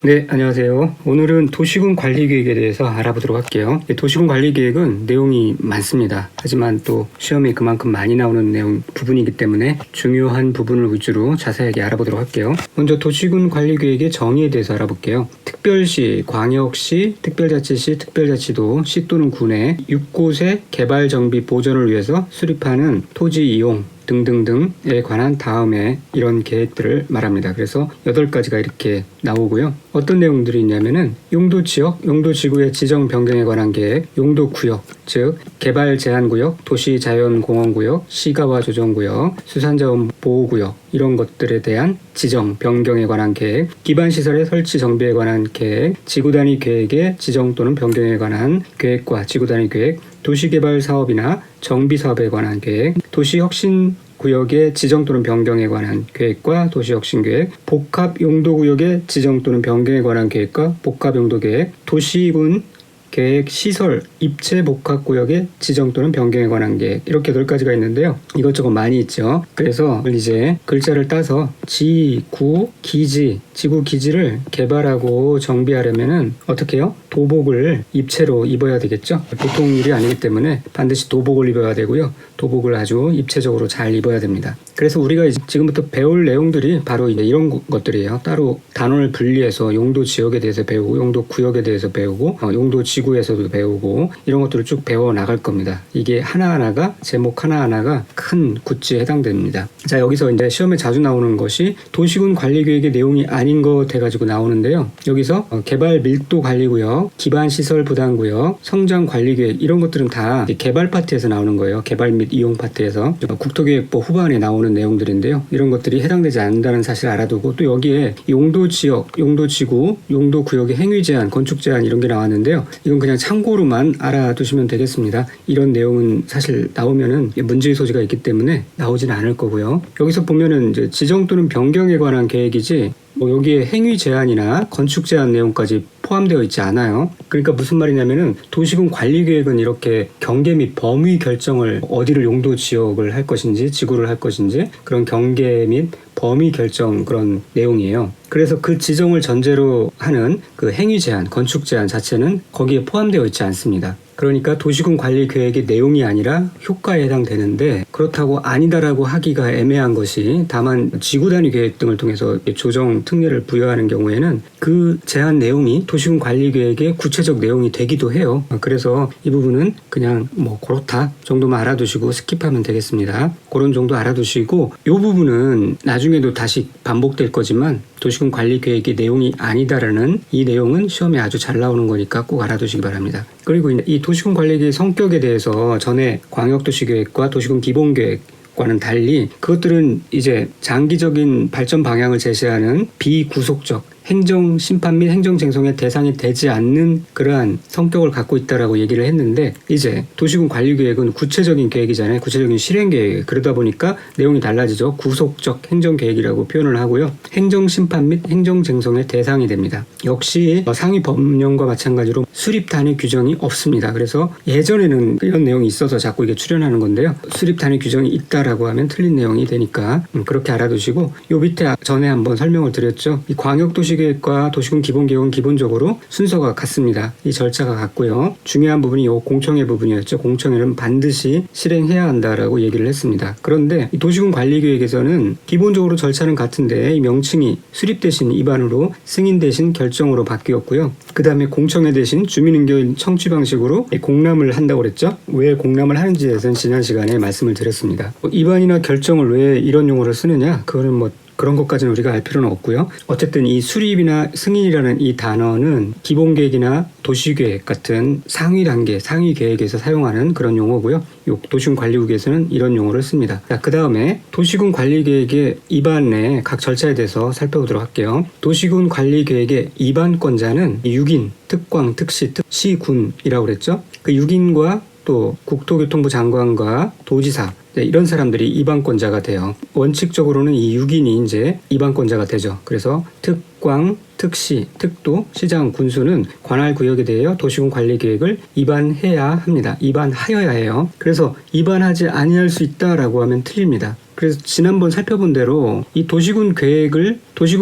네, 안녕하세요. 오늘은 도시군 관리계획에 대해서 알아보도록 할게요. 도시군 관리계획은 내용이 많습니다. 하지만 또 시험에 그만큼 많이 나오는 내용 부분이기 때문에 중요한 부분을 위주로 자세하게 알아보도록 할게요. 먼저 도시군 관리계획의 정의에 대해서 알아볼게요. 특별시, 광역시, 특별자치시, 특별자치도, 시 또는 군의 6곳의 개발 정비 보전을 위해서 수립하는 토지 이용 등등등에 관한 다음에 이런 계획들을 말합니다. 그래서 8가지가 이렇게 나오고요. 어떤 내용들이 있냐면은 용도지역, 용도지구의 지정 변경에 관한 계획, 용도구역, 즉 개발 제한구역, 도시자연공원구역, 시가와 조정구역, 수산자원 보호구역 이런 것들에 대한 지정 변경에 관한 계획, 기반시설의 설치 정비에 관한 계획, 지구단위 계획의 지정 또는 변경에 관한 계획과 지구단위 계획, 도시개발 사업이나 정비사업에 관한 계획, 도시혁신구역의 지정 또는 변경에 관한 계획과 도시혁신계획, 복합용도구역의 지정 또는 변경에 관한 계획과 복합용도계획, 도시군 계획 시설 입체 복합구역의 지정 또는 변경에 관한 계획, 이렇게 8가지가 있는데요. 이것저것 많이 있죠. 그래서 이제 글자를 따서 지구 기지를 개발하고 정비하려면은 어떻게 해요? 도복을 입체로 입어야 되겠죠. 보통 일이 아니기 때문에 반드시 도복을 입어야 되고요. 도복을 아주 입체적으로 잘 입어야 됩니다. 그래서 우리가 지금부터 배울 내용들이 바로 이제 이런 것들이에요. 따로 단원을 분리해서 용도 지역에 대해서 배우고, 용도 구역에 대해서 배우고, 용도 지구에서도 배우고, 이런 것들을 쭉 배워 나갈 겁니다. 이게 하나하나가, 제목 하나하나가 큰 굿즈에 해당됩니다. 자, 여기서 이제 시험에 자주 나오는 것이 도시군 관리계획의 내용이 아닌 것 해가지고 나오는데요. 여기서 개발 밀도 관리구역, 기반시설 부담구역, 성장 관리계획, 이런 것들은 다 개발 파트에서 나오는 거예요. 개발 및 이용 파트에서. 국토계획법 후반에 나오는 내용들인데요. 이런 것들이 해당되지 않는다는 사실을 알아두고, 또 여기에 용도지역, 용도지구, 용도구역의 행위제한, 건축제한 이런 게 나왔는데요. 이건 그냥 참고로만 알아두시면 되겠습니다. 이런 내용은 사실 나오면은 문제의 소지가 있기 때문에 나오지는 않을 거고요. 여기서 보면은 이제 지정 또는 변경에 관한 계획이지, 여기에 행위 제한이나 건축 제한 내용까지 포함되어 있지 않아요. 그러니까 무슨 말이냐면은 도시군 관리 계획은 이렇게 경계 및 범위 결정을, 어디를 용도 지역을 할 것인지 지구를 할 것인지 그런 경계 및 범위 결정 그런 내용이에요. 그래서 그 지정을 전제로 하는 그 행위 제한, 건축 제한 자체는 거기에 포함되어 있지 않습니다. 그러니까 도시군 관리 계획의 내용이 아니라 효과에 해당되는데, 그렇다고 아니다라고 하기가 애매한 것이, 다만 지구 단위 계획 등을 통해서 조정 특례를 부여하는 경우에는 그 제한 내용이 도시군 관리 계획의 구체적 내용이 되기도 해요. 그래서 이 부분은 그냥 그렇다 정도만 알아두시고 스킵하면 되겠습니다. 그런 정도 알아두시고, 이 부분은 나중에도 다시 반복될 거지만 도시군 관리 계획의 내용이 아니다라는 이 내용은 시험에 아주 잘 나오는 거니까 꼭 알아두시기 바랍니다. 그리고 이 도시군 관리계획 성격에 대해서 전에 광역도시계획과 도시군 기본계획과는 달리, 그것들은 이제 장기적인 발전 방향을 제시하는 비구속적 행정 심판 및 행정 쟁송의 대상이 되지 않는 그러한 성격을 갖고 있다라고 얘기를 했는데, 이제 도시군 관리 계획은 구체적인 계획이잖아요. 구체적인 실행 계획. 그러다 보니까 내용이 달라지죠. 구속적 행정 계획이라고 표현을 하고요. 행정 심판 및 행정 쟁송의 대상이 됩니다. 역시 상위 법령과 마찬가지로 수립 단위 규정이 없습니다. 그래서 예전에는 이런 내용이 있어서 자꾸 이게 출연하는 건데요. 수립 단위 규정이 있다라고 하면 틀린 내용이 되니까 그렇게 알아두시고, 요 밑에 전에 한번 설명을 드렸죠. 이 광역도시 계획과 도시군 기본계획은 기본적으로 순서가 같습니다. 이 절차가 같고요. 중요한 부분이 이 공청회 부분이었죠. 공청회는 반드시 실행해야 한다라고 얘기를 했습니다. 그런데 이 도시군 관리계획에서는 기본적으로 절차는 같은데, 이 명칭이 수립 대신 입안으로 승인 대신 결정으로 바뀌었고요. 그 다음에 공청회 대신 주민의견 청취 방식으로 공람을 한다고 그랬죠. 왜 공람을 하는지에 대해서는 지난 시간에 말씀을 드렸습니다. 입안이나 결정을 왜 이런 용어를 쓰느냐, 그거는 그런 것까지는 우리가 알 필요는 없고요. 어쨌든 이 수립이나 승인이라는 이 단어는 기본계획이나 도시계획 같은 상위 단계, 상위 계획에서 사용하는 그런 용어고요. 도시군 관리국에서는 이런 용어를 씁니다. 자, 그 다음에 도시군 관리계획의 입안의 각 절차에 대해서 살펴보도록 할게요. 도시군 관리계획의 입안권자는 6인, 특광, 특시, 특시군이라고 그랬죠. 그 6인과 또 국토교통부 장관과 도지사, 이런 사람들이 입안권자가 돼요. 원칙적으로는 이 6인이 이제 입안권자가 되죠. 그래서 특광, 특시, 특도, 시장, 군수는 관할 구역에 대하여 도시군 관리 계획을 입안해야 합니다. 입안하여야 해요. 그래서 입안하지 아니할 수 있다라고 하면 틀립니다. 그래서 지난번 살펴본 대로 이 도시군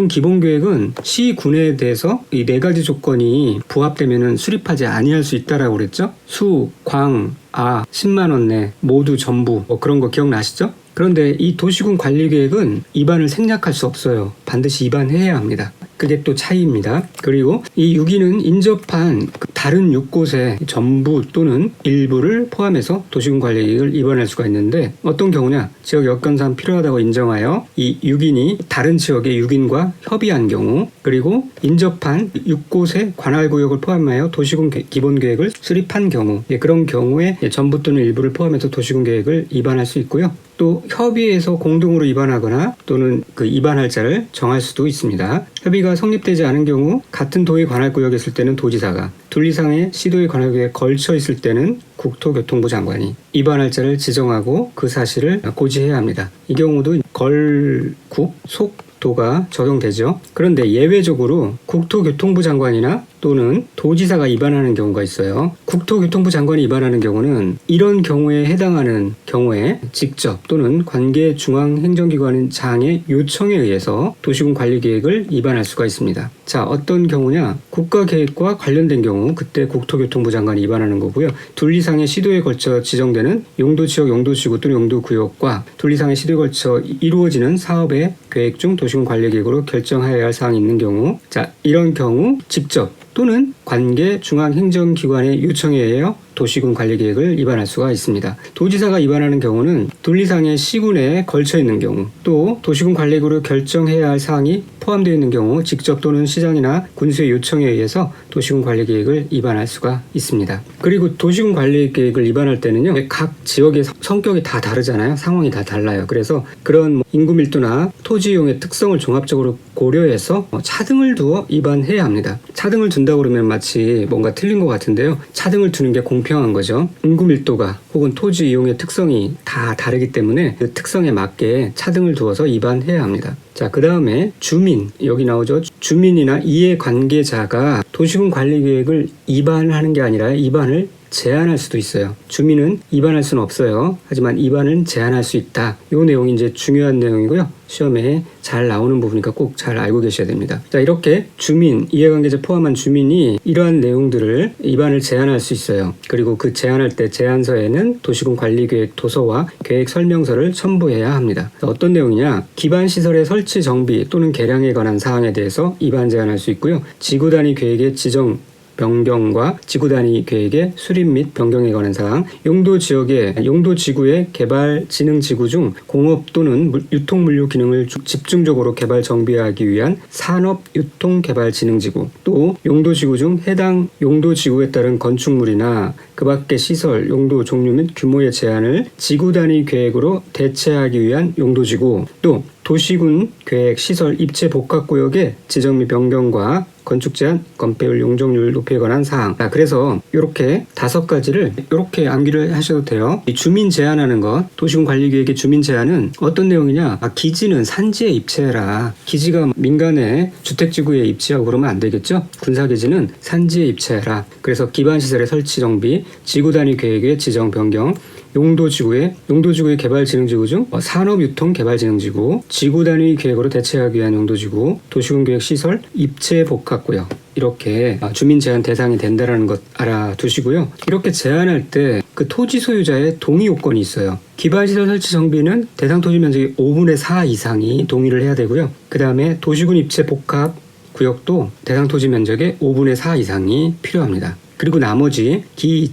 기본 계획은 시군에 대해서 이 4가지 조건이 부합되면은 수립하지 아니할 수 있다라고 그랬죠. 수, 광, 아, 10만 원 내 모두 전부 뭐 그런 거 기억나시죠? 그런데 이 도시군 관리계획은 입안을 생략할 수 없어요. 반드시 입안해야 합니다. 그게 또 차이입니다. 그리고 이 6위는 인접한 다른 6곳의 전부 또는 일부를 포함해서 도시군 관리계획을 입안할 수가 있는데 어떤 경우냐? 지역 여건상 필요하다고 인정하여 이 6인이 다른 지역의 6인과 협의한 경우, 그리고 인접한 6곳의 관할구역을 포함하여 도시군 기본계획을 수립한 경우, 그런 경우에 전부 또는 일부를 포함해서 도시군 계획을 입안할 수 있고요. 또 협의해서 공동으로 입안하거나 또는 그 입안할 자를 정할 수도 있습니다. 협의가 성립되지 않은 경우 같은 도의 관할구역에 있을 때는 도지사가, 둘 이상의 시도의 관할구역에 걸쳐 있을 때는 국토교통부 장관이 입안할 자를 지정하고 그 사실을 고지해야 합니다. 이 경우도 걸국, 속도가 적용되죠. 그런데 예외적으로 국토교통부 장관이나 또는 도지사가 입안하는 경우가 있어요. 국토교통부 장관이 입안하는 경우는 이런 경우에 해당하는 경우에 직접 또는 관계 중앙행정기관인 장의 요청에 의해서 도시군 관리계획을 입안할 수가 있습니다. 자, 어떤 경우냐? 국가계획과 관련된 경우 그때 국토교통부 장관이 입안하는 거고요. 둘 이상의 시도에 걸쳐 지정되는 용도지역, 용도지구 또는 용도구역과 둘 이상의 시도에 걸쳐 이루어지는 사업의 계획 중 도시군 관리계획으로 결정하여야 할 사항이 있는 경우, 자, 이런 경우 직접 또는 관계 중앙행정기관의 요청에 의하여 도시군 관리계획을 입안할 수가 있습니다. 도지사가 입안하는 경우는 둘 이상의 시군에 걸쳐 있는 경우, 또 도시군 관리계획으로 결정해야 할 사항이 포함되어 있는 경우 직접 또는 시장이나 군수의 요청에 의해서 도시군 관리계획을 입안할 수가 있습니다. 그리고 도시군 관리계획을 입안할 때는요, 각 지역의 성격이 다 다르잖아요. 상황이 다 달라요. 그래서 그런 인구 밀도나 토지 이용의 특성을 종합적으로 고려해서 차등을 두어 입안해야 합니다. 차등을 둔다고 그러면 마치 뭔가 틀린 것 같은데요. 차등을 두는 게 공평한 거죠. 인구 밀도가 혹은 토지 이용의 특성이 다 다르기 때문에 그 특성에 맞게 차등을 두어서 입안해야 합니다. 자, 그 다음에 주민, 여기 나오죠. 주민이나 이해관계자가 도시군 관리계획을 입안하는 게 아니라 입안을 제한할 수도 있어요. 주민은 입안할 수는 없어요. 하지만 입안은 제한할 수 있다. 이 내용이 이제 중요한 내용이고요. 시험에 잘 나오는 부분이니까 꼭 잘 알고 계셔야 됩니다. 자, 이렇게 주민, 이해관계자 포함한 주민이 이러한 내용들을 입안을 제한할 수 있어요. 그리고 그 제한할 때 제안서에는 도시군 관리계획 도서와 계획 설명서를 첨부해야 합니다. 어떤 내용이냐? 기반시설의 설치 정비 또는 개량에 관한 사항에 대해서 입안 제한할 수 있고요. 지구 단위 계획의 지정 변경과 지구 단위 계획의 수립 및 변경에 관한 사항, 용도지구의 개발 진흥 지구 중 공업 또는 유통 물류 기능을 집중적으로 개발 정비하기 위한 산업 유통 개발 진흥 지구, 또 용도지구 중 해당 용도지구에 따른 건축물이나 그 밖의 시설, 용도 종류 및 규모의 제한을 지구 단위 계획으로 대체하기 위한 용도지구, 또 도시군 계획 시설 입체 복합구역의 지정 및 변경과 건축 제한, 건폐율, 용적률 높이에 관한 사항. 그래서 이렇게 5가지를 이렇게 암기를 하셔도 돼요. 이 주민 제한하는 것, 도시군 관리계획의 주민 제한은 어떤 내용이냐? 기지는 산지에 입체해라. 기지가 민간의 주택지구에 입지하고 그러면 안 되겠죠? 군사기지는 산지에 입체해라. 그래서 기반시설의 설치 정비, 지구 단위 계획의 지정 변경, 용도지구의 개발진흥지구 중 산업유통개발진흥지구, 지구 단위 계획으로 대체하기 위한 용도지구, 도시군 계획 시설, 입체 복합구역, 이렇게 주민 제한 대상이 된다는 것 알아두시고요. 이렇게 제한할 때 그 토지 소유자의 동의 요건이 있어요. 기반시설 설치 정비는 대상 토지 면적의 5분의 4 이상이 동의를 해야 되고요. 그 다음에 도시군 입체 복합 구역도 대상 토지 면적의 5분의 4 이상이 필요합니다. 그리고 나머지 기,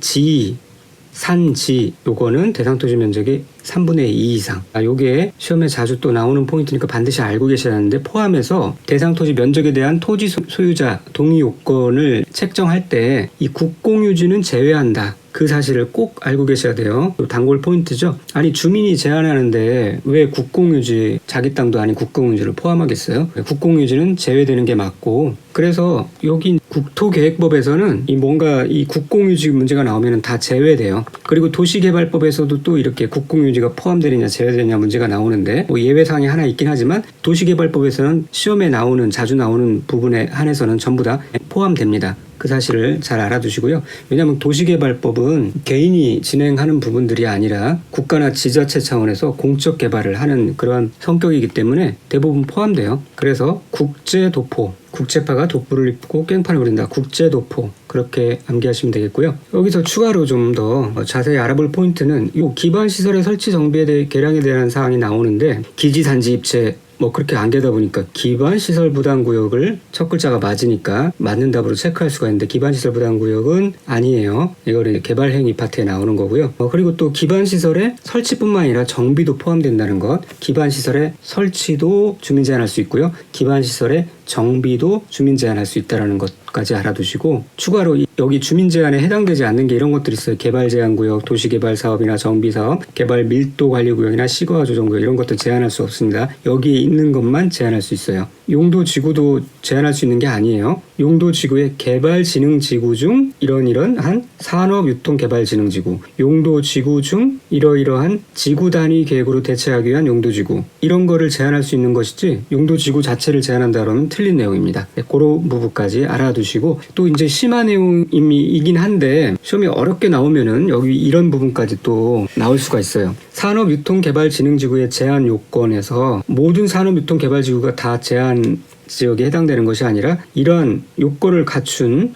산지, 요거는 대상 토지 면적의 3분의 2 이상. 요게 시험에 자주 또 나오는 포인트니까 반드시 알고 계셔야 하는데, 포함해서 대상 토지 면적에 대한 토지 소유자 동의 요건을 책정할 때 이 국공유지는 제외한다. 그 사실을 꼭 알고 계셔야 돼요. 단골 포인트죠. 아니, 주민이 제한하는데 왜 국공유지, 자기 땅도 아닌 국공유지를 포함하겠어요? 국공유지는 제외되는 게 맞고, 그래서 여기 국토계획법에서는 이 국공유지 문제가 나오면 다 제외돼요. 그리고 도시개발법에서도 또 이렇게 국공유지가 포함되느냐 제외되느냐 문제가 나오는데, 예외사항이 하나 있긴 하지만 도시개발법에서는 시험에 자주 나오는 부분에 한해서는 전부 다 포함됩니다. 그 사실을 잘 알아두시고요. 왜냐하면 도시개발법은 개인이 진행하는 부분들이 아니라 국가나 지자체 차원에서 공적 개발을 하는 그러한 성격이기 때문에 대부분 포함돼요. 그래서 국제도포, 국제파가 독불을 입고 깽판을 부린다. 국제도포, 그렇게 암기하시면 되겠고요. 여기서 추가로 좀 더 자세히 알아볼 포인트는 이 기반시설의 설치 정비에 대해 개량에 대한 사항이 나오는데 기지 단지 입체 그렇게 안되다 보니까 기반시설 부담구역을 첫 글자가 맞으니까 맞는 답으로 체크할 수가 있는데 기반시설 부담구역은 아니에요. 이거는 개발행위 파트에 나오는 거고요. 그리고 또 기반시설의 설치뿐만 아니라 정비도 포함된다는 것. 기반시설의 설치도 주민 제한할 수 있고요. 기반시설의 정비도 주민 제한할 수 있다는 것까지 알아두시고 추가로 여기 주민 제한에 해당되지 않는 게 이런 것들이 있어요. 개발 제한구역, 도시개발 사업이나 정비사업, 개발 밀도 관리구역이나 시거화 조정구역 이런 것도 제한할 수 없습니다. 여기에 있는 것만 제한할 수 있어요. 용도 지구도 제한할 수 있는 게 아니에요. 용도 지구의 개발진흥지구 중 이런 산업유통개발진흥지구, 용도 지구 중 이러이러한 지구 단위 계획으로 대체하기 위한 용도지구 이런 거를 제한할 수 있는 것이지 용도 지구 자체를 제한한다 그러면 틀린 내용입니다. 그런 부분까지 알아두시고 또 이제 심화 내용이긴 한데 시험이 어렵게 나오면은 여기 이런 부분까지 또 나올 수가 있어요. 산업유통개발진흥지구의 제한 요건에서 모든 산업유통개발지구가 다 제한 지역에 해당되는 것이 아니라 이러한 요건을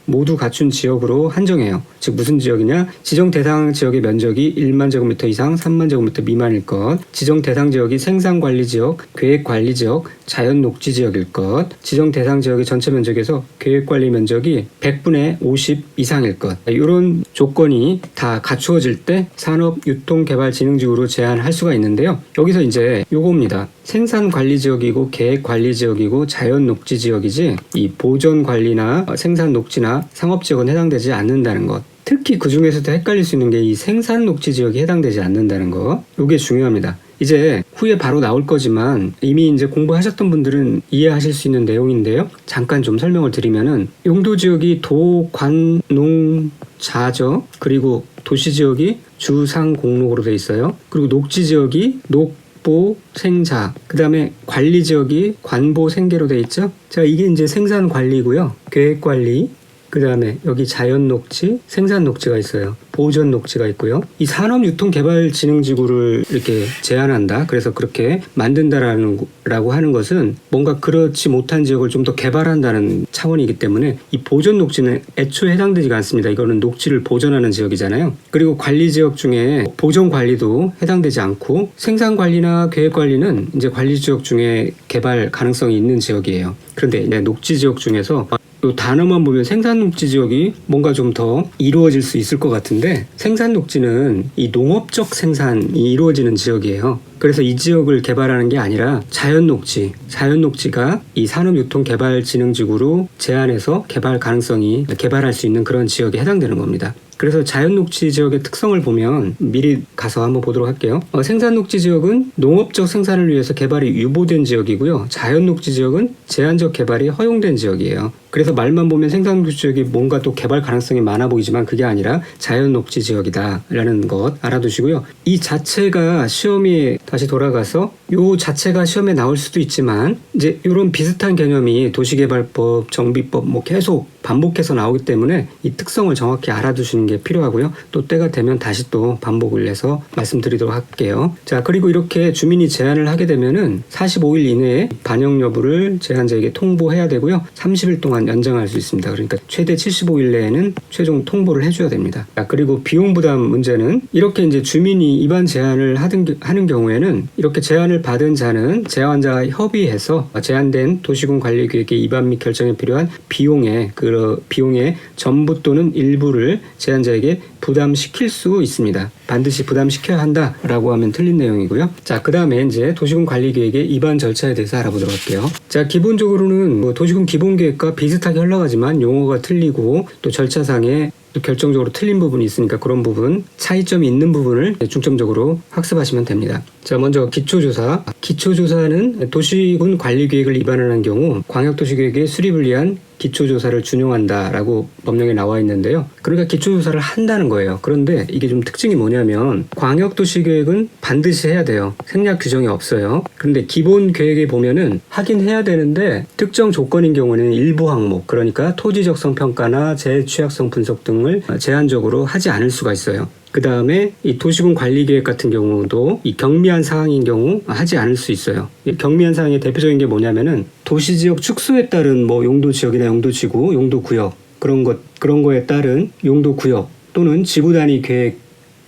모두 갖춘 지역으로 한정해요. 즉 무슨 지역이냐? 지정 대상 지역의 면적이 1만 제곱미터 이상 3만 제곱미터 미만일 것, 지정 대상 지역이 생산관리지역, 계획관리지역, 자연녹지지역일 것, 지정 대상 지역의 전체 면적에서 계획관리 면적이 100분의 50 이상일 것. 이런 조건이 다 갖추어질 때 산업유통개발진흥지구로 제한할 수가 있는데요. 여기서 이제 요겁니다. 생산관리지역이고 계획관리지역이고 자연녹지지역이지 이 보전관리나 생산녹지나 상업지역은 해당되지 않는다는 것. 특히 그 중에서도 헷갈릴 수 있는 게 이 생산녹지지역이 해당되지 않는다는 거. 이게 중요합니다. 이제 후에 바로 나올 거지만 이미 이제 공부하셨던 분들은 이해하실 수 있는 내용인데요. 잠깐 좀 설명을 드리면은 용도지역이 도, 관, 농, 자저 그리고 도시지역이 주상 공록으로 돼 있어요. 그리고 녹지지역이 녹보 생자, 그 다음에 관리지역이 관보 생계로 돼 있죠. 자, 이게 이제 생산관리고요. 계획관리, 그 다음에 여기 자연녹지, 생산녹지가 있어요. 보전녹지가 있고요. 이 산업유통개발진흥지구를 이렇게 제한한다. 그래서 그렇게 만든다라고 하는 것은 뭔가 그렇지 못한 지역을 좀 더 개발한다는 차원이기 때문에 이 보전녹지는 애초에 해당되지가 않습니다. 이거는 녹지를 보전하는 지역이잖아요. 그리고 관리지역 중에 보전관리도 해당되지 않고 생산관리나 계획관리는 이제 관리지역 중에 개발 가능성이 있는 지역이에요. 그런데 이제 녹지지역 중에서 이 단어만 보면 생산녹지지역이 뭔가 좀 더 이루어질 수 있을 것 같은데 생산녹지는 이 농업적 생산이 이루어지는 지역이에요. 그래서 이 지역을 개발하는 게 아니라 자연녹지가 이 산업유통개발진흥지구로 제한해서 개발할 수 있는 그런 지역에 해당되는 겁니다. 그래서 자연녹지 지역의 특성을 보면 미리 가서 한번 보도록 할게요. 생산녹지 지역은 농업적 생산을 위해서 개발이 유보된 지역이고요. 자연녹지 지역은 제한적 개발이 허용된 지역이에요. 그래서 말만 보면 생산녹지 지역이 뭔가 또 개발 가능성이 많아 보이지만 그게 아니라 자연녹지 지역이다라는 것 알아두시고요. 이 자체가 시험에 다시 돌아가서 요 자체가 시험에 나올 수도 있지만 이제 이런 비슷한 개념이 도시개발법, 정비법 계속 반복해서 나오기 때문에 이 특성을 정확히 알아두시는 게 필요하고요. 또 때가 되면 다시 또 반복을 해서 말씀드리도록 할게요. 자, 그리고 이렇게 주민이 제한을 하게 되면은 45일 이내에 반영 여부를 제한자에게 통보해야 되고요. 30일 동안 연장할 수 있습니다. 그러니까 최대 75일 내에는 최종 통보를 해줘야 됩니다. 자, 그리고 비용 부담 문제는 이렇게 이제 주민이 입안 제한을 하는 경우에는 이렇게 제한을 받은 자는 제한자와 협의해서 제한된 도시군 관리계획의 입안 및 결정에 필요한 비용의 전부 또는 일부를 제한자에게 부담시킬 수 있습니다. 반드시 부담시켜야 한다라고 하면 틀린 내용이고요. 자, 그 다음에 이제 도시군 관리계획의 입안 절차에 대해서 알아보도록 할게요. 자, 기본적으로는 도시군 기본계획과 비슷하게 흘러가지만 용어가 틀리고 또 절차상에 또 결정적으로 틀린 부분이 있으니까 그런 부분, 차이점이 있는 부분을 중점적으로 학습하시면 됩니다. 자, 먼저 기초조사. 기초조사는 도시군 관리계획을 위반하는 경우 광역도시계획의 수립을 위한 기초조사를 준용한다라고 법령에 나와 있는데요. 그러니까 기초조사를 한다는 거예요. 그런데 이게 좀 특징이 뭐냐면 광역도시계획은 반드시 해야 돼요. 생략 규정이 없어요. 그런데 기본 계획에 보면은 하긴 해야 되는데 특정 조건인 경우는 일부 항목, 그러니까 토지적성 평가나 재취약성 분석 등을 제한적으로 하지 않을 수가 있어요. 그 다음에 이 도시군 관리계획 같은 경우도 이 경미한 사항인 경우 하지 않을 수 있어요. 이 경미한 사항의 대표적인 게 뭐냐면은 도시지역 축소에 따른 뭐 용도지역이나 용도지구, 용도구역 그런 거에 따른 용도구역 또는 지구 단위 계획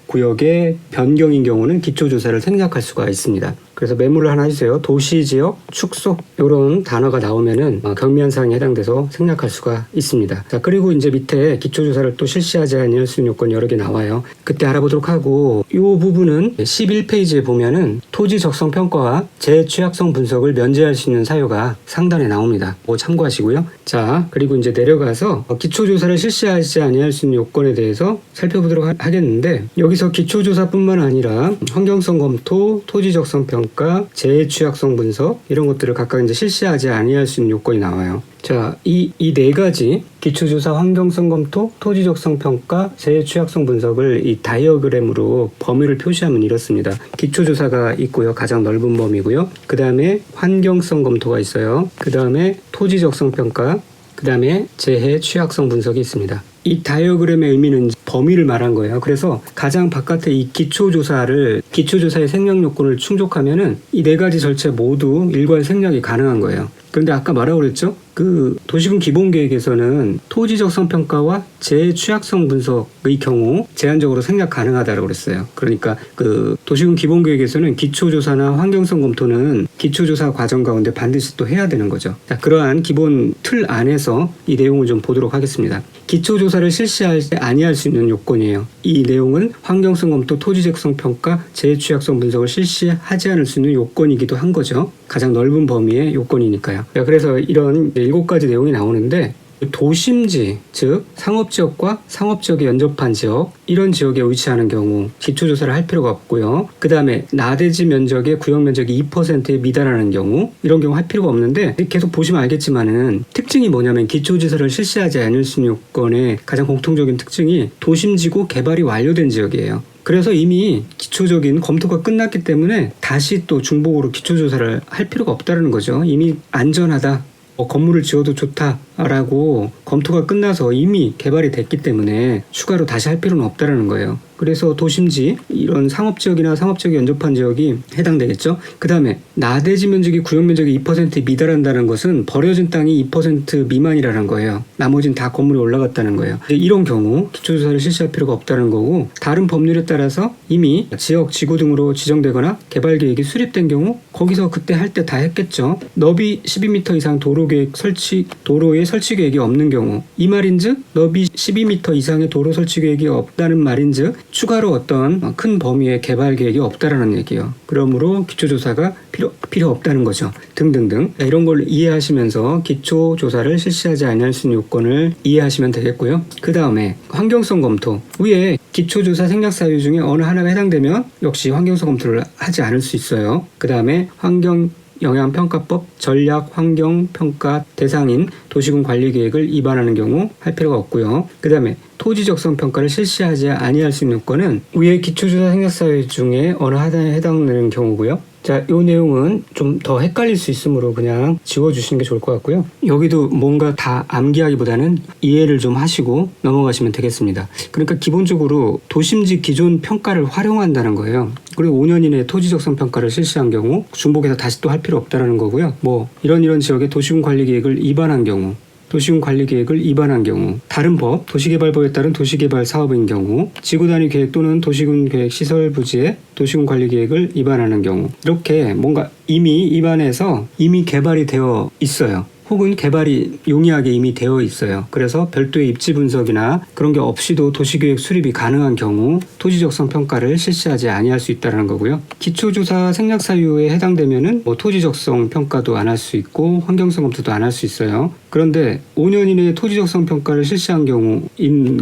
구역의 변경인 경우는 기초조사를 생략할 수가 있습니다. 그래서 메모를 하나 해주세요. 도시지역 축소 이런 단어가 나오면은 경미한 사항에 해당돼서 생략할 수가 있습니다. 자, 그리고 이제 밑에 기초조사를 또 실시하지 않을 수 있는 요건 여러 개 나와요. 그때 알아보도록 하고 이 부분은 11페이지에 보면은 토지 적성 평가와 재취약성 분석을 면제할 수 있는 사유가 상단에 나옵니다. 뭐 참고하시고요. 자, 그리고 이제 내려가서 기초조사를 실시하지 않을 수 있는 요건에 대해서 살펴보도록 하겠는데 여기서 기초조사뿐만 아니라 환경성 검토, 토지 적성 평가, 재취약성 분석 이런 것들을 각각 이제 실시하지 아니할 수 있는 요건이 나와요. 자, 이 네 가지 기초조사, 환경성 검토, 토지적성 평가, 재취약성 분석을 이 다이어그램으로 범위를 표시하면 이렇습니다. 기초조사가 있고요. 가장 넓은 범위고요. 그 다음에 환경성 검토가 있어요. 그 다음에 토지적성 평가, 그 다음에 재해 취약성 분석이 있습니다. 이 다이어그램의 의미는 범위를 말한 거예요. 그래서 가장 바깥에 이 기초조사의 생략 요건을 충족하면은 이 네 가지 절차 모두 일괄 생략이 가능한 거예요. 그런데 아까 말하고 그랬죠? 그 도시군 기본계획에서는 토지적성 평가와 재취약성 분석의 경우 제한적으로 생략 가능하다고 그랬어요. 그러니까 그 도시군 기본계획에서는 기초조사나 환경성 검토는 기초조사 과정 가운데 반드시 또 해야 되는 거죠. 자, 그러한 기본 틀 안에서 이 내용을 좀 보도록 하겠습니다. 기초조사를 실시하지 아니할 수 있는 요건이에요. 이 내용은 환경성 검토, 토지적성 평가, 재취약성 분석을 실시하지 않을 수 있는 요건이기도 한 거죠. 가장 넓은 범위의 요건이니까요. 자, 그래서 이런 7가지 내용이 나오는데 도심지, 즉 상업지역과 상업지역에 연접한 지역, 이런 지역에 위치하는 경우 기초조사를 할 필요가 없고요. 그 다음에 나대지 면적의 구역 면적이 2%에 미달하는 경우, 이런 경우 할 필요가 없는데 계속 보시면 알겠지만은 특징이 뭐냐면 기초조사를 실시하지 않을 수 있는 요건의 가장 공통적인 특징이 도심지구 개발이 완료된 지역이에요. 그래서 이미 기초적인 검토가 끝났기 때문에 다시 또 중복으로 기초조사를 할 필요가 없다는 거죠. 이미 안전하다, 건물을 지어도 좋다라고 검토가 끝나서 이미 개발이 됐기 때문에 추가로 다시 할 필요는 없다는 거예요. 그래서 도심지, 이런 상업지역이나 상업지역에 연접한 지역이 해당되겠죠. 그 다음에 나대지 면적이 구역 면적이 2%에 미달한다는 것은 버려진 땅이 2% 미만이라는 거예요. 나머지는 다 건물이 올라갔다는 거예요. 이런 경우 기초조사를 실시할 필요가 없다는 거고, 다른 법률에 따라서 이미 지역, 지구 등으로 지정되거나 개발계획이 수립된 경우 거기서 그때 할 때 다 했겠죠. 너비 12m 이상 도로의 설치 계획이 없는 경우, 이 말인즉 너비 12m 이상의 도로 설치 계획이 없다는 말인즉 추가로 어떤 큰 범위의 개발 계획이 없다라는 얘기예요. 그러므로 기초조사가 필요 없다는 거죠. 등등등. 이런 걸 이해하시면서 기초조사를 실시하지 않을 수 있는 요건을 이해하시면 되겠고요. 그 다음에 환경성 검토. 위에 기초조사 생략 사유 중에 어느 하나가 해당되면 역시 환경성 검토를 하지 않을 수 있어요. 그 다음에 영향평가법 전략 환경평가 대상인 도시군 관리계획을 위반하는 경우 할 필요가 없고요. 그 다음에 토지적성 평가를 실시하지 아니할 수 있는 요건은 위의 기초조사 생략사유 중에 어느 하나에 해당되는 경우고요. 자, 이 내용은 좀 더 헷갈릴 수 있으므로 그냥 지워주시는 게 좋을 것 같고요. 여기도 뭔가 다 암기하기보다는 이해를 좀 하시고 넘어가시면 되겠습니다. 그러니까 기본적으로 도심지 기존 평가를 활용한다는 거예요. 그리고 5년 이내에 토지적성 평가를 실시한 경우 중복해서 다시 또 할 필요 없다는 거고요. 뭐 이런 지역의 도시군 관리계획을 위반한 경우, 도시군 관리계획을 위반한 경우, 다른 법, 도시개발법에 따른 도시개발 사업인 경우, 지구단위 계획 또는 도시군 계획 시설 부지에 도시군 관리계획을 위반하는 경우, 이렇게 뭔가 이미 위반해서 이미 개발이 되어 있어요. 혹은 개발이 용이하게 이미 되어 있어요. 그래서 별도의 입지 분석이나 그런 게 없이도 도시계획 수립이 가능한 경우 토지적성 평가를 실시하지 아니할 수 있다는 거고요. 기초조사 생략 사유에 해당되면은 토지적성 평가도 안 할 수 있고 환경성 검토도 안 할 수 있어요. 그런데 5년 이내에 토지적성 평가를 실시한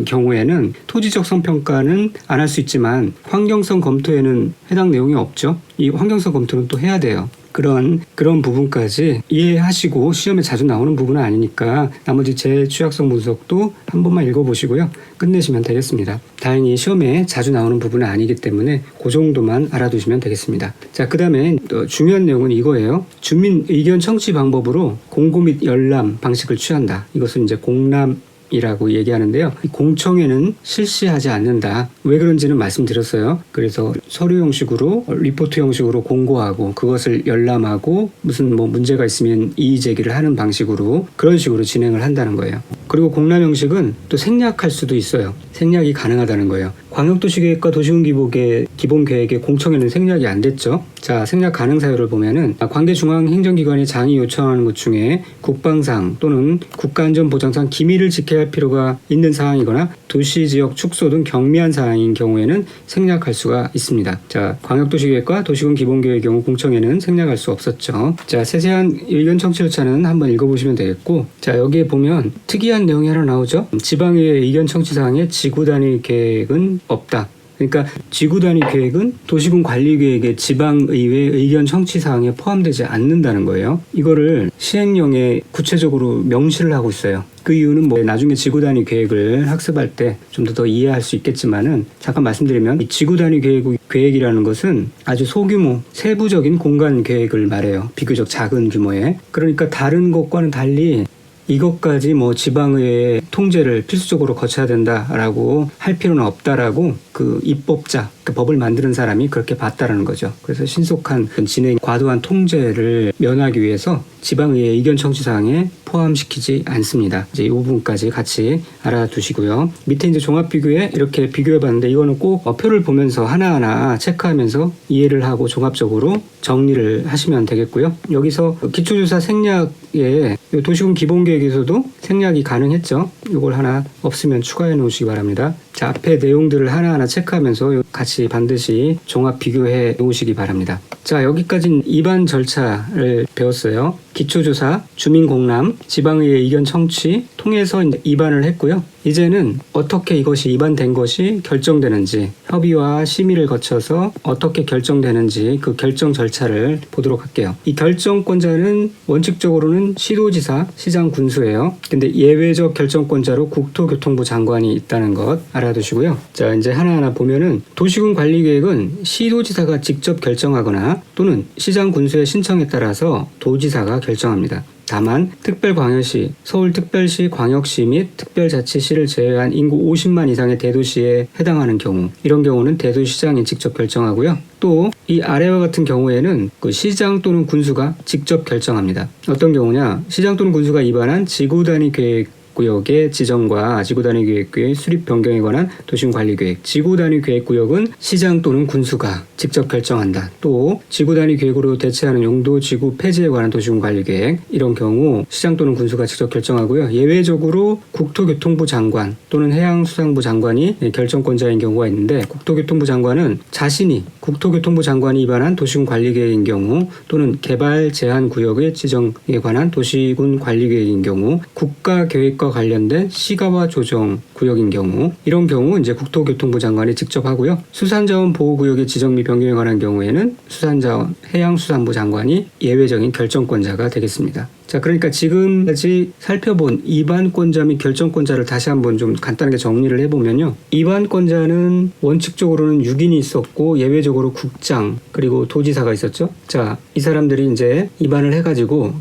경우에는 토지적성 평가는 안 할 수 있지만 환경성 검토에는 해당 내용이 없죠. 이 환경성 검토는 또 해야 돼요. 그런 부분까지 이해하시고 시험에 자주 나오는 부분은 아니니까 나머지 제 취약성 분석도 한 번만 읽어보시고요. 끝내시면 되겠습니다. 다행히 시험에 자주 나오는 부분은 아니기 때문에 그 정도만 알아두시면 되겠습니다. 자, 그 다음에 중요한 내용은 이거예요. 주민 의견 청취 방법으로 공고 및 열람 방식을 취한다. 이것은 이제 공람이라고 얘기하는데요. 공청회는 실시하지 않는다. 왜 그런지는 말씀드렸어요. 그래서 서류 형식으로 리포트 형식으로 공고하고 그것을 열람하고 무슨 문제가 있으면 이의 제기를 하는 방식으로 그런 식으로 진행을 한다는 거예요. 그리고 공람 형식은 또 생략할 수도 있어요. 생략이 가능하다는 거예요. 광역도시계획과 도시군기본계획의 공청회는 생략이 안 됐죠. 자, 생략 가능 사유를 보면은 관계중앙행정기관이 장이 요청하는 것 중에 국방상 또는 국가안전보장상 기밀을 지켜야 할 필요가 있는 사항이거나 도시지역 축소 등 경미한 사항인 경우에는 생략할 수가 있습니다. 자, 광역도시계획과 도시군기본계획의 경우 공청회는 생략할 수 없었죠. 자, 세세한 의견 청취 절차는 한번 읽어보시면 되겠고, 자, 여기에 보면 특이한 내용이 하나 나오죠. 지방의회 의견 청취 사항에 지구 단위 계획은 없다. 그러니까 지구 단위 계획은 도시군 관리 계획의 지방의회 의견 청취 사항에 포함되지 않는다는 거예요. 이거를 시행령에 구체적으로 명시를 하고 있어요. 그 이유는 나중에 지구 단위 계획을 학습할 때 좀 더 이해할 수 있겠지만은 잠깐 말씀드리면 이 지구 단위 계획이라는 것은 아주 소규모 세부적인 공간 계획을 말해요. 비교적 작은 규모의. 그러니까 다른 것과는 달리 이것까지 지방의회의 통제를 필수적으로 거쳐야 된다라고 할 필요는 없다라고 그 입법자, 그 법을 만드는 사람이 그렇게 봤다라는 거죠. 그래서 신속한 진행, 과도한 통제를 면하기 위해서 지방의회 의견 청취 사항에 포함시키지 않습니다. 이제 이 부분까지 같이 알아두시고요. 밑에 이제 종합 비교에 이렇게 비교해 봤는데 이거는 꼭 표를 보면서 하나하나 체크하면서 이해를 하고 종합적으로 정리를 하시면 되겠고요. 여기서 기초조사 생략에 도시군 기본계획에서도 생략이 가능했죠. 이걸 하나 없으면 추가해 놓으시기 바랍니다. 자, 앞에 내용들을 하나하나 체크하면서 같이 반드시 종합 비교해 놓으시기 바랍니다. 자, 여기까지는 입안 절차를 배웠어요. 기초조사, 주민공람, 지방의회 의견 청취 통해서 입안을 했고요. 이제는 어떻게 이것이 입안된 것이 결정되는지, 협의와 심의를 거쳐서 어떻게 결정되는지 그 결정 절차를 보도록 할게요. 이 결정권자는 원칙적으로는 시도지사, 시장, 군수예요. 근데 예외적 결정권자로 국토교통부 장관이 있다는 것 알아두시고요. 자, 이제 하나하나 보면은 도시군 관리계획은 시도지사가 직접 결정하거나 또는 시장, 군수의 신청에 따라서 도지사가 결정합니다. 다만 특별광역시, 서울특별시, 광역시 및 특별자치시를 제외한 인구 50만 이상의 대도시에 해당하는 경우, 이런 경우는 대도시장이 직접 결정하고요. 또 이 아래와 같은 경우에는 그 시장 또는 군수가 직접 결정합니다. 어떤 경우냐? 시장 또는 군수가 입안한 지구단위 계획 구역의 지정과 지구단위 계획구역의 수립 변경에 관한 도시군 관리계획. 지구단위 계획구역은 시장 또는 군수가 직접 결정한다. 또 지구단위 계획으로 대체하는 용도 지구 폐지에 관한 도시군 관리계획. 이런 경우 시장 또는 군수가 직접 결정하고요. 예외적으로 국토교통부 장관 또는 해양수산부 장관이 결정권자인 경우가 있는데, 국토교통부 장관은 자신이 국토교통부 장관이 입안한 도시군 관리계획인 경우 또는 개발 제한 구역의 지정에 관한 도시군 관리계획인 경우, 국가계획과 관련된 시가와 조정 구역인 경우, 이런 경우 이제 국토교통부 장관이 직접 하고요. 수산자원 보호구역의 지정 및 변경에 관한 경우에는 수산자원 해양수산부 장관이 예외적인 결정권자가 되겠습니다. 자, 그러니까 지금까지 살펴본 입안권자 및 결정권자를 다시 한번 좀 간단하게 정리를 해보면요. 입안권자는 원칙적으로는 6인이 있었고 예외적으로 국장 그리고 도지사가 있었죠. 자, 이 사람들이 이제 입안을 해가지고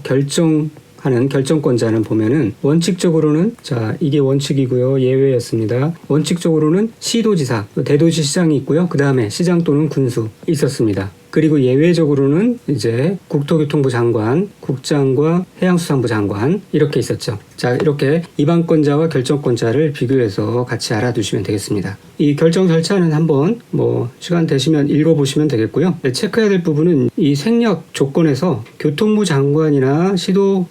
하는 결정권자는 보면은 원칙적으로는, 자, 이게 원칙이고요. 예외였습니다. 원칙적으로는 시도지사, 대도시시장이 있고요. 그 다음에 시장 또는 군수 있었습니다. 그리고 예외적으로는 이제 국토교통부 장관, 국장과 해양수산부 장관 이렇게 있었죠. 자, 이렇게 입안권자와 결정권자를 비교해서 같이 알아두시면 되겠습니다. 이 결정 절차는 한번 시간 되시면 읽어보시면 되겠고요. 체크해야 될 부분은 이 생략 조건에서 교통부 장관이나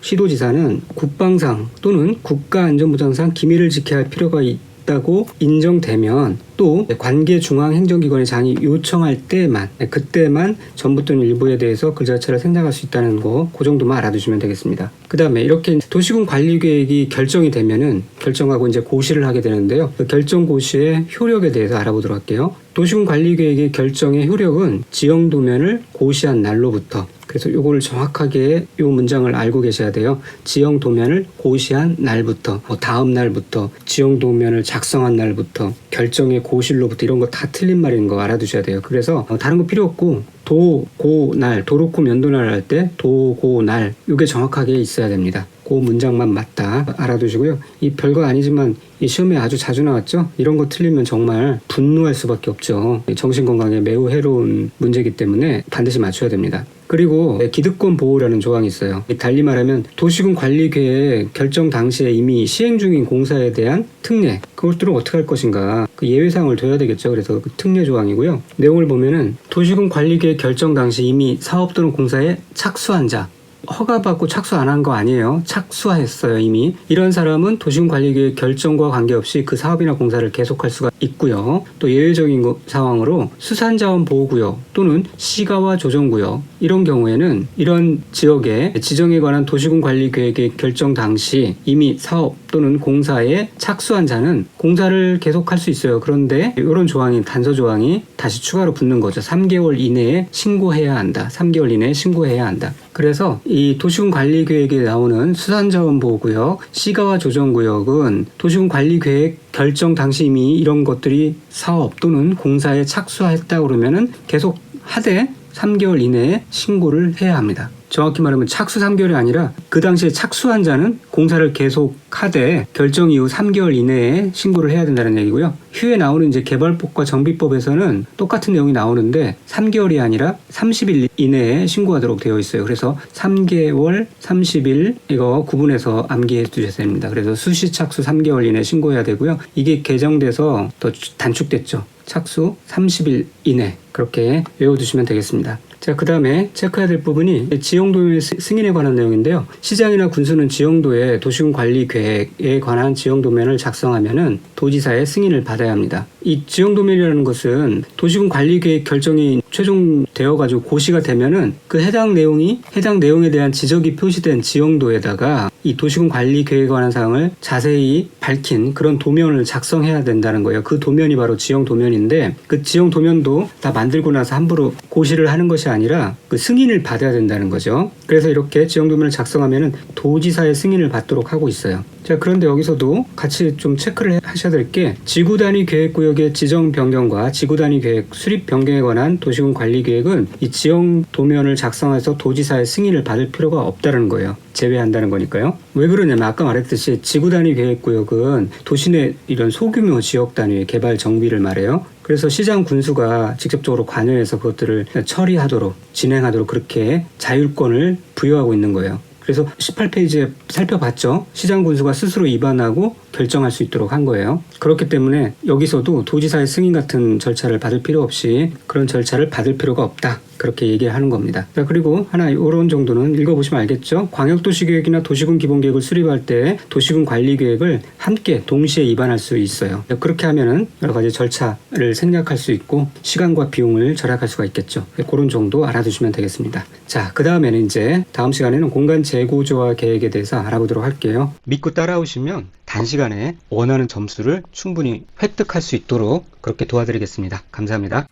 시도지사는 국방상 또는 국가안전보장상 기밀을 지켜야 할 필요가 있다고 인정되면, 또 관계중앙행정기관의 장이 요청할 때만, 그때만 전부 또는 일부에 대해서 그 자체를 생략할 수 있다는 거, 그 정도만 알아두시면 되겠습니다. 그 다음에 이렇게 도시군 관리계획이 결정이 되면은 결정하고 이제 고시를 하게 되는데요. 그 결정 고시의 효력에 대해서 알아보도록 할게요. 도시군 관리계획의 결정의 효력은 지형도면을 고시한 날로부터, 그래서 요거를 정확하게 요 문장을 알고 계셔야 돼요. 지형 도면을 고시한 날부터, 다음 날부터, 지형 도면을 작성한 날부터, 결정의 고실로부터 이런 거 다 틀린 말인 거 알아두셔야 돼요. 그래서 다른 거 필요 없고 도, 고, 날, 도로코 면도날 할 때 도, 고, 날 이게 정확하게 있어야 됩니다. 그 문장만 맞다 알아두시고요. 이 별거 아니지만 이 시험에 아주 자주 나왔죠. 이런 거 틀리면 정말 분노할 수밖에 없죠. 정신건강에 매우 해로운 문제이기 때문에 반드시 맞춰야 됩니다. 그리고 기득권 보호라는 조항이 있어요. 달리 말하면 도시군 관리계획 결정 당시에 이미 시행 중인 공사에 대한 특례, 그것들은 어떻게 할 것인가, 그 예외사항을 둬야 되겠죠. 그래서 그 특례 조항이고요. 내용을 보면은 도시군 관리계획 결정 당시 이미 사업 또는 공사에 착수한 자, 허가받고 착수 안 한 거 아니에요. 착수했어요 이미. 이런 사람은 도시군관리계획 결정과 관계없이 그 사업이나 공사를 계속할 수가 있고요. 또 예외적인 상황으로 수산자원보호구역 또는 시가와 조정구역 이런 경우에는 이런 지역의 지정에 관한 도시군관리계획의 결정 당시 이미 사업 또는 공사에 착수한 자는 공사를 계속할 수 있어요. 그런데 이런 조항이 단서 조항이 다시 추가로 붙는 거죠. 3개월 이내에 신고해야 한다. 3개월 이내에 신고해야 한다. 그래서 이 도시군 관리계획에 나오는 수산자원보호구역, 시가와 조정구역은 도시군 관리계획 결정 당시 이미 이런 것들이 사업 또는 공사에 착수했다 그러면은 계속 하되 3개월 이내에 신고를 해야 합니다. 정확히 말하면 착수 3개월이 아니라 그 당시에 착수한 자는 공사를 계속 하되 결정 이후 3개월 이내에 신고를 해야 된다는 얘기고요. 휴에 나오는 이제 개발법과 정비법에서는 똑같은 내용이 나오는데 3개월이 아니라 30일 이내에 신고하도록 되어 있어요. 그래서 3개월, 30일 이거 구분해서 암기해 두셔야 됩니다. 그래서 수시 착수 3개월 이내에 신고해야 되고요. 이게 개정돼서 더 단축됐죠. 착수 30일 이내 그렇게 외워두시면 되겠습니다. 자, 그 다음에 체크해야 될 부분이 지형도면 승인에 관한 내용인데요. 시장이나 군수는 지형도의 도시군 관리 계획에 관한 지형도면을 작성하면은 도지사의 승인을 받아야 합니다. 이 지형도면이라는 것은 도시군 관리 계획 결정이 최종되어가지고 고시가 되면은 그 해당 내용에 대한 지적이 표시된 지형도에다가 이 도시군 관리 계획에 관한 사항을 자세히 밝힌 그런 도면을 작성해야 된다는 거예요. 그 도면이 바로 지형도면인데 그 지형도면도 다 만들고 나서 함부로 고시를 하는 것이 아니라 그 승인을 받아야 된다는 거죠. 그래서 이렇게 지형도면을 작성하면은 도지사의 승인을 받도록 하고 있어요. 자, 그런데 여기서도 같이 좀 체크를 하셔야 될 게 지구단위 계획구역의 지정 변경과 지구단위 계획 수립 변경에 관한 도시군 관리 계획은 이 지형 도면을 작성해서 도지사의 승인을 받을 필요가 없다는 거예요. 제외한다는 거니까요. 왜 그러냐면 아까 말했듯이 지구단위 계획구역은 도시 내 이런 소규모 지역 단위의 개발 정비를 말해요. 그래서 시장 군수가 직접적으로 관여해서 그것들을 처리하도록 진행하도록 그렇게 자율권을 부여하고 있는 거예요. 그래서 18페이지에 살펴봤죠. 시장 군수가 스스로 입안하고 결정할 수 있도록 한 거예요. 그렇기 때문에 여기서도 도지사의 승인 같은 절차를 받을 필요 없이 그런 절차를 받을 필요가 없다. 그렇게 얘기하는 겁니다. 자, 그리고 하나 이런 정도는 읽어보시면 알겠죠. 광역도시계획이나 도시군 기본계획을 수립할 때 도시군 관리계획을 함께 동시에 입안할 수 있어요. 그렇게 하면은 여러 가지 절차를 생략할 수 있고 시간과 비용을 절약할 수가 있겠죠. 그런 정도 알아두시면 되겠습니다. 자, 그 다음에는 이제 다음 시간에는 공간 재구조화 계획에 대해서 알아보도록 할게요. 믿고 따라오시면 단시간에 원하는 점수를 충분히 획득할 수 있도록 그렇게 도와드리겠습니다. 감사합니다.